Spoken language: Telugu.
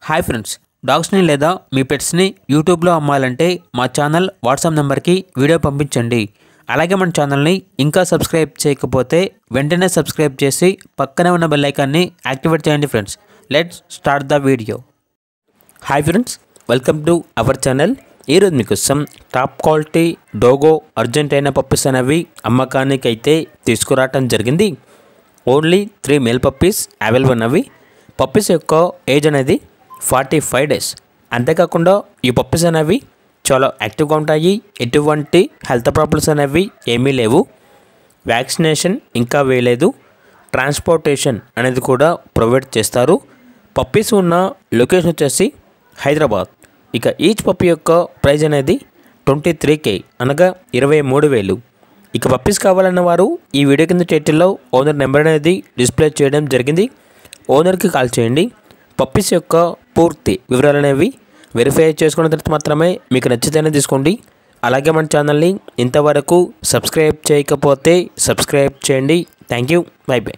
హాయ్ ఫ్రెండ్స్, డాగ్స్ని లేదా మీ పెట్స్ని యూట్యూబ్లో అమ్మాలంటే మా ఛానల్ వాట్సాప్ నెంబర్కి వీడియో పంపించండి. అలాగే మన ఛానల్ని ఇంకా సబ్స్క్రైబ్ చేయకపోతే వెంటనే సబ్స్క్రైబ్ చేసి పక్కనే ఉన్న బెల్ ఐకాన్ని యాక్టివేట్ చేయండి. Friends, let's start the video. Hi friends, welcome to our channel. ఈరోజు మీకోసం టాప్ క్వాలిటీ డోగో అర్జెంటైనా పప్పీస్ అనేవి అమ్మకానికి అయితే తీసుకురావటం జరిగింది. ఓన్లీ 3 మేల్ పప్పీస్ అవైలబుల్ ఉన్నవి. పప్పీస్ యొక్క ఏజ్ అనేది 45 డేస్. అంతేకాకుండా ఈ పప్పీస్ అనేవి చాలా యాక్టివ్గా ఉంటాయి. ఎటువంటి హెల్త్ ప్రాబ్లమ్స్ అనేవి ఏమీ లేవు. వ్యాక్సినేషన్ ఇంకా వేయలేదు. ట్రాన్స్పోర్టేషన్ అనేది కూడా ప్రొవైడ్ చేస్తారు. పప్పీస్ ఉన్న లొకేషన్ వచ్చేసి హైదరాబాద్. ఇక ఈచ్ పప్పీ యొక్క ప్రైజ్ అనేది 23K అనగా 23,000. ఇక పప్పీస్ కావాలన్న వారు ఈ వీడియో కింద టైటిల్లో ఓనర్ నెంబర్ అనేది డిస్ప్లే చేయడం జరిగింది. ఓనర్కి కాల్ చేయండి. పప్పీస్ యొక్క పూర్తి వివరాలు అనేవి వెరిఫై చేసుకున్న తర్వాత మాత్రమే మీకు నచ్చితేనే తీసుకోండి. అలాగే మన ఛానల్ని ఇంతవరకు సబ్స్క్రైబ్ చేయకపోతే సబ్స్క్రైబ్ చేయండి. Thank you. By by.